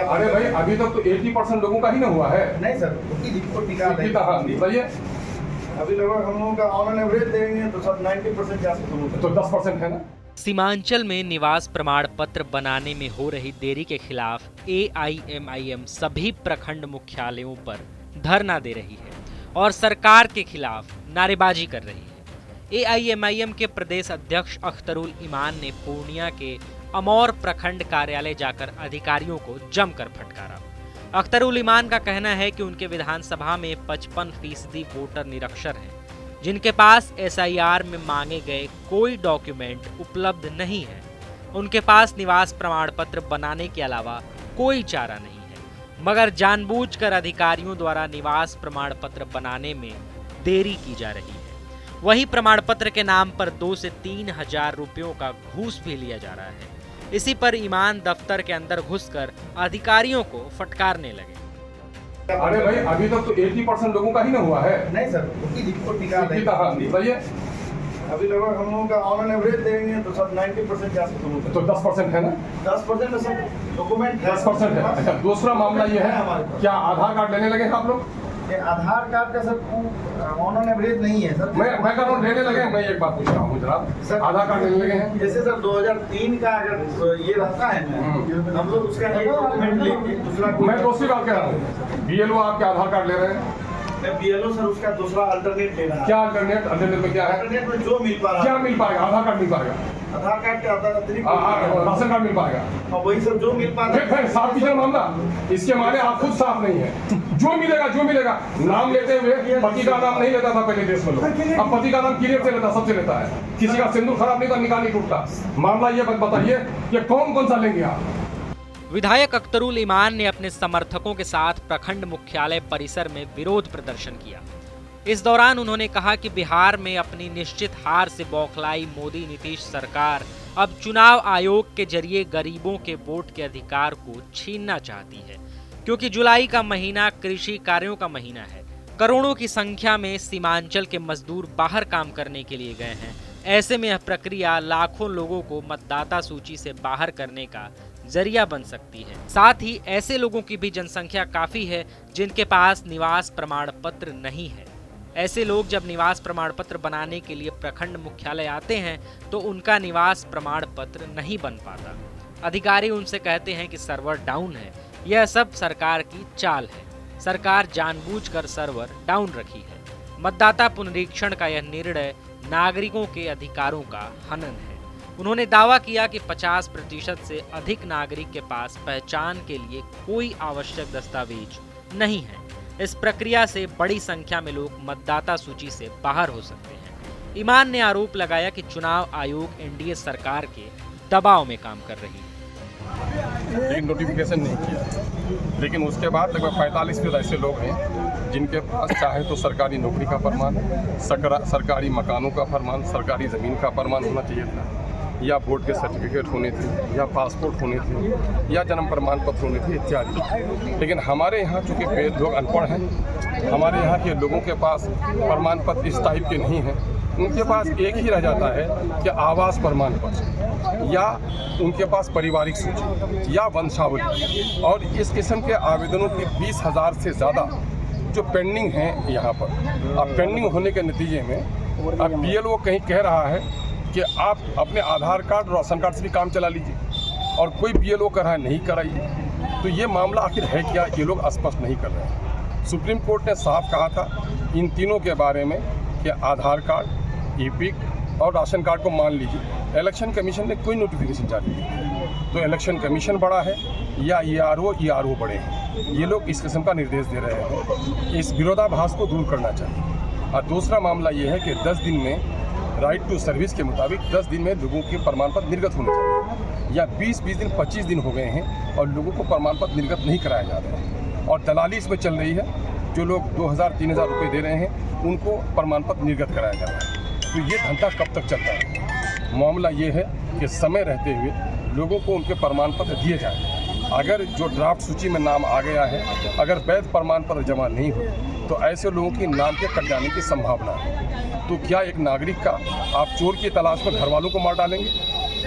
अरे भाई अभी तक तो 80% लोगों का ही ना हुआ है। नहीं सर, उनकी रिपोर्ट निकाल रहे हैं। बताइए, अभी लगभग हम लोगों का ऑन एवरेज देंगे तो सब 90% के आसपास तो 10% है ना। सीमांचल में निवास प्रमाण पत्र बनाने में हो रही देरी के खिलाफ AIMIM सभी प्रखंड मुख्यालयों पर धरना दे रही है और सरकार के खिलाफ नारेबाजी कर रही है। AIMIM के प्रदेश अध्यक्ष अख्तरुल ईमान ने पूर्णिया के अमौर प्रखंड कार्यालय जाकर अधिकारियों को जमकर फटकारा। अख्तरुल ईमान का कहना है कि उनके विधानसभा में 55% वोटर निरक्षर हैं, जिनके पास SIR में मांगे गए कोई डॉक्यूमेंट उपलब्ध नहीं है। उनके पास निवास प्रमाण पत्र बनाने के अलावा कोई चारा नहीं है, मगर जानबूझकर अधिकारियों द्वारा निवास प्रमाण पत्र बनाने में देरी की जा रही है। वहीं प्रमाण पत्र के नाम पर 2 से 3 हजार रुपयों का घूस भी लिया जा रहा है। इसी पर ईमान दफ्तर के अंदर घुसकर अधिकारियों को फटकारने लगे। अरे भाई अभी तक तो 80% लोगों का ही ना हुआ है। नहीं सर, उनकी रिपोर्ट निकाल रहे हैं। बताइए, अभी लगभग हम लोगों का ऑन एवरेज देंगे तो सब 90% के आसपास तो 10% है ना। 10% में सब डॉक्यूमेंट 10% है। अच्छा, दूसरा मामला ये है, क्या आधार कार्ड लेने लगे हैं आप लोग? ये आधार कार्ड का सर ऑन एवरेज नहीं है सर। मैं कह रहा हूँ लेने लगे हैं। मैं एक बात पूछ रहा हूँ जनाब, सर आधार कार्ड लेने लगे हैं? जैसे सर 2003 का अगर ये रहता है ना, हम लोग उसका एक डॉक्यूमेंट लेके दूसरा। मैं दूसरी बात कह रहा हूँ, BLO आपके आधार कार्ड ले रहे हैं? BLO सर उसका दूसरा अल्टरनेट ले रहा है। क्या अल्टरनेट में क्या है? अल्टरनेट में जो मिल पा रहा है। क्या मिल पाएगा? आधार कार्ड मिल पाएगा, आधार कार्ड के अतिरिक्त राशन कार्ड मिल पाएगा, और वही सब जो मिल पा रहा है। साफ कीजिए मामला। इसके माने आप खुद साफ नहीं है। जो मिलेगा नाम लेते हुए पति का नाम नहीं लेता था पहले देश में लोग, अब पति का नाम क्लियर से लेता, सबसे लेता है। किसी का सिंदूर खराब नहीं था, निकाल नहीं टूटता। मामला ये बताइए कि कौन सा लेंगे आप? विधायक अख्तरुल ईमान ने अपने समर्थकों के साथ प्रखंड मुख्यालय परिसर में विरोध प्रदर्शन किया। इस दौरान उन्होंने कहा कि बिहार में अपनी निश्चित हार से बौखलाई मोदी नीतीश सरकार अब चुनाव आयोग के जरिए गरीबों के वोट के अधिकार को छीनना चाहती है, क्योंकि जुलाई का महीना कृषि कार्यों का महीना है। करोड़ों की संख्या में सीमांचल के मजदूर बाहर काम करने के लिए गए हैं। ऐसे में यह प्रक्रिया लाखों लोगों को मतदाता सूची से बाहर करने का जरिया बन सकती है। साथ ही ऐसे लोगों की भी जनसंख्या काफी है जिनके पास निवास प्रमाण पत्र नहीं है। ऐसे लोग जब निवास प्रमाण पत्र बनाने के लिए प्रखंड मुख्यालय आते हैं तो उनका निवास प्रमाण पत्र नहीं बन पाता। अधिकारी उनसे कहते हैं कि सर्वर डाउन है। यह सब सरकार की चाल है। सरकार जानबूझकर सर्वर डाउन रखी है। मतदाता पुनरीक्षण का यह निर्णय नागरिकों के अधिकारों का हनन है। उन्होंने दावा किया कि 50% से अधिक नागरिक के पास पहचान के लिए कोई आवश्यक दस्तावेज नहीं है। इस प्रक्रिया से बड़ी संख्या में लोग मतदाता सूची से बाहर हो सकते हैं। ईमान ने आरोप लगाया कि चुनाव आयोग NDA सरकार के दबाव में काम कर रही है। लेकिन नोटिफिकेशन नहीं किया, लेकिन उसके बाद लगभग 45% ऐसे लोग हैं जिनके पास चाहे तो सरकारी नौकरी का प्रमाण, सरकारी मकानों का प्रमाण, सरकारी ज़मीन का प्रमाण होना चाहिए था, या वोट के सर्टिफिकेट होने थे, या पासपोर्ट होने थे, या जन्म प्रमाण पत्र होने थे इत्यादि। लेकिन हमारे यहाँ चूँकि लोग अनपढ़ हैं, हमारे यहाँ के लोगों के पास प्रमाण पत्र इस टाइप के नहीं हैं। उनके पास एक ही रह जाता है कि आवास प्रमाण पत्र, या उनके पास पारिवारिक सूची, या वंशावली। और इस किस्म के आवेदनों की 20,000 से ज़्यादा जो पेंडिंग हैं यहाँ पर। अब पेंडिंग होने के नतीजे में अब BLO कहीं कह रहा है कि आप अपने आधार कार्ड और राशन कार्ड से भी काम चला लीजिए, और कोई BLO कर रहा है नहीं कराइए। तो ये मामला आखिर है क्या, ये लोग स्पष्ट नहीं कर रहे हैं। सुप्रीम कोर्ट ने साफ कहा था इन तीनों के बारे में कि आधार कार्ड, EPIC और राशन कार्ड को मान लीजिए। इलेक्शन कमीशन ने कोई नोटिफिकेशन जारी नहीं, तो इलेक्शन कमीशन बड़ा है या ERO बड़े हैं। ये लोग इस किस्म का निर्देश दे रहे हैं। इस विरोधाभास को दूर करना चाहिए। और दूसरा मामला ये है कि 10 दिन में राइट टू सर्विस के मुताबिक 10 दिन में लोगों के प्रमाण पत्र निर्गत होने चाहिए, या 20 दिन 25 दिन हो गए हैं और लोगों को प्रमाण पत्र निर्गत नहीं कराया जा रहा है, और दलाली इसमें चल रही है। जो लोग 2,000-3,000 रुपये दे रहे हैं उनको प्रमाण पत्र निर्गत कराया जा रहा है। तो ये धंधा कब तक चलता है? मामला ये है कि समय रहते हुए लोगों को उनके प्रमाण पत्र दिए जाए। अगर जो ड्राफ्ट सूची में नाम आ गया है, अगर वैध प्रमाण पत्र जमा नहीं हुए तो ऐसे लोगों के नाम के कट जाने की संभावना है। तो क्या एक नागरिक का आप चोर की तलाश में घर वालों को मार डालेंगे?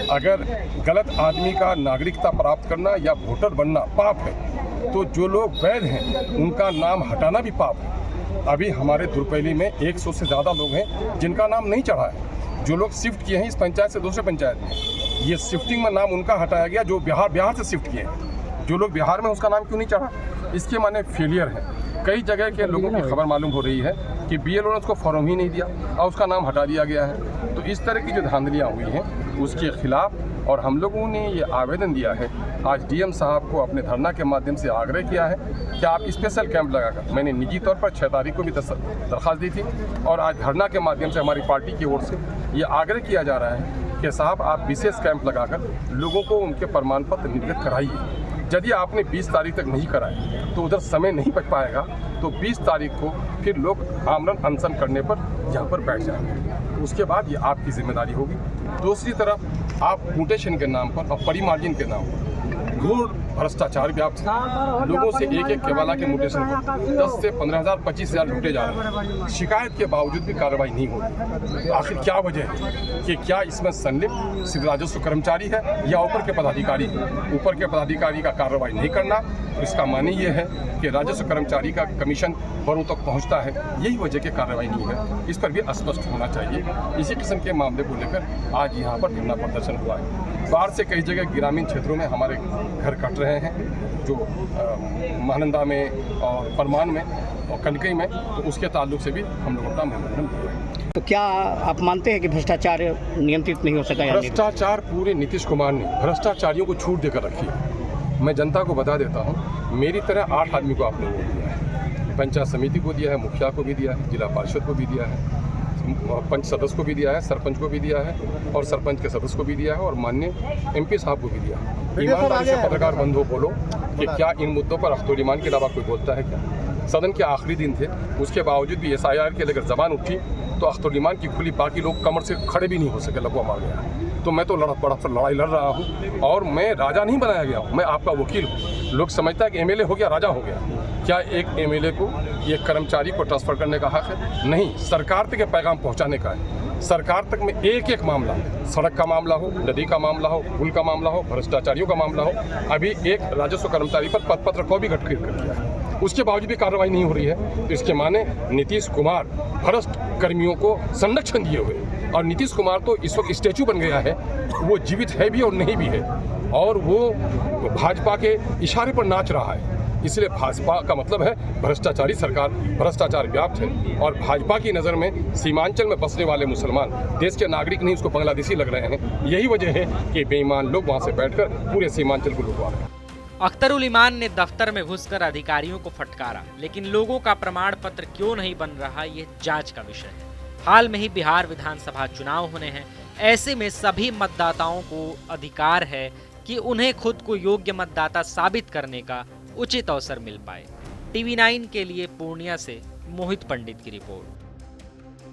अगर गलत आदमी का नागरिकता प्राप्त करना या वोटर बनना पाप है, तो जो लोग वैध हैं उनका नाम हटाना भी पाप है। अभी हमारे दुरपैली में 100 से ज़्यादा लोग हैं जिनका नाम नहीं चढ़ा है, जो लोग शिफ्ट किए हैं इस पंचायत से दूसरे पंचायत में। ये शिफ्टिंग में नाम उनका हटाया गया जो बिहार से शिफ्ट किए हैं। जो लोग बिहार में उसका नाम क्यों नहीं चढ़ा, इसके माने फेलियर है। कई जगह के लोगों की खबर मालूम हो रही है कि BLO ने उसको फॉर्म ही नहीं दिया और उसका नाम हटा दिया गया है। तो इस तरह की जो धांधलियाँ हुई हैं उसके खिलाफ और हम लोगों ने ये आवेदन दिया है। आज DM साहब को अपने धरना के माध्यम से आग्रह किया है कि आप स्पेशल कैंप लगाकर, मैंने निजी तौर पर 6 तारीख को भी दरख्वास्त दी थी और आज धरना के माध्यम से हमारी पार्टी की ओर से ये आग्रह किया जा रहा है कि साहब आप विशेष कैंप लगाकर लोगों को उनके प्रमाण पत्र निर्गत कराइए। यदि आपने 20 तारीख तक नहीं कराए तो उधर समय नहीं बच पाएगा, तो 20 तारीख को फिर लोग आमरण अनशन करने पर यहाँ पर बैठ जाएंगे। उसके बाद ये आपकी जिम्मेदारी होगी। दूसरी तरफ आप म्यूटेशन के नाम पर और परिमार्जिन के नाम पर घोर भ्रष्टाचार व्याप्त है। लोगों से एक केवाला के म्यूटेशन पर 10 से 15,000 25,000 लूटे जा रहे हैं। शिकायत के बावजूद भी कार्रवाई नहीं हो रही। तो आखिर क्या वजह है कि क्या इसमें संलिप्त सिर्फ राजस्व कर्मचारी है या ऊपर के पदाधिकारी है? ऊपर के पदाधिकारी का कार्रवाई नहीं करना, तो इसका माने ये है कि राजस्व कर्मचारी का कमीशन बड़ों तक पहुंचता है, यही वजह की कार्रवाई नहीं है। इस पर भी स्पष्ट होना चाहिए। इसी किस्म के मामले को लेकर आज यहाँ पर धरना प्रदर्शन हुआ है। बाढ़ से कई जगह ग्रामीण क्षेत्रों में हमारे घर कट रहे हैं, जो महानंदा में और परमान में और कनकई में, तो उसके ताल्लुक से भी हम लोगों का मेमोरेंडम दिया है। तो क्या आप मानते हैं कि भ्रष्टाचार नियंत्रित नहीं हो सका? भ्रष्टाचार पूरे नीतीश कुमार ने भ्रष्टाचारियों को छूट देकर रखी है। मैं जनता को बता देता हूँ, मेरी तरह 8 आदमी को आपने वोट दिया है, पंचायत समिति को दिया है, मुखिया को भी दिया है, जिला पार्षद को भी दिया है, पंच सदस्य को भी दिया है, सरपंच को भी दिया है और सरपंच के सदस्य को भी दिया है और माननीय MP साहब को भी दिया है। ईमानदारी से पत्रकार बंधु बोलो कि क्या इन मुद्दों पर अख्तुल-ईमान के अलावा कोई बोलता है क्या? सदन के आखिरी दिन थे, उसके बावजूद भी SIR के लेकर जबान उठी तो अख्तुल-ईमान की खुली, बाकी लोग कमर से खड़े भी नहीं हो सके, लगवा मार गया। तो मैं तो लड़ाई लड़ रहा हूँ और मैं राजा नहीं बनाया गया हूँ, मैं आपका वकील हूँ। लोग समझता है कि MLA हो गया राजा हो गया। क्या एक MLA को, एक कर्मचारी को ट्रांसफ़र करने का हक है? नहीं, सरकार तक पैगाम पहुँचाने का है। सरकार तक में एक मामला, सड़क का मामला हो, नदी का मामला हो, पुल का मामला हो, भ्रष्टाचारियों का मामला हो, अभी एक राजस्व कर्मचारी पर पदपत्र को भी गठित कर दिया है, उसके बावजूद भी कार्रवाई नहीं हो रही है। तो इसके माने नीतीश कुमार भ्रष्ट कर्मियों को संरक्षण दिए हुए, और नीतीश कुमार तो इस वक्त स्टैचू बन गया है, वो जीवित है भी और नहीं भी है, और वो भाजपा के इशारे पर नाच रहा है। इसलिए भाजपा का मतलब है भ्रष्टाचारी सरकार, भ्रष्टाचार व्याप्त है। और भाजपा की नज़र में सीमांचल में बसने वाले मुसलमान देश के नागरिक नहीं, उसको बांग्लादेशी लग रहे हैं। यही वजह है कि बेईमान लोग वहाँ से बैठकर पूरे सीमांचल को लुटवा रहे हैं। अख्तरुल ईमान ने दफ्तर में घुसकर अधिकारियों को फटकारा, लेकिन लोगों का प्रमाण पत्र क्यों नहीं बन रहा, ये जांच का विषय है। हाल में ही बिहार विधानसभा चुनाव होने हैं। ऐसे में सभी मतदाताओं को अधिकार है कि उन्हें खुद को योग्य मतदाता साबित करने का उचित अवसर मिल पाए। TV9 के लिए पूर्णिया से मोहित पंडित की रिपोर्ट।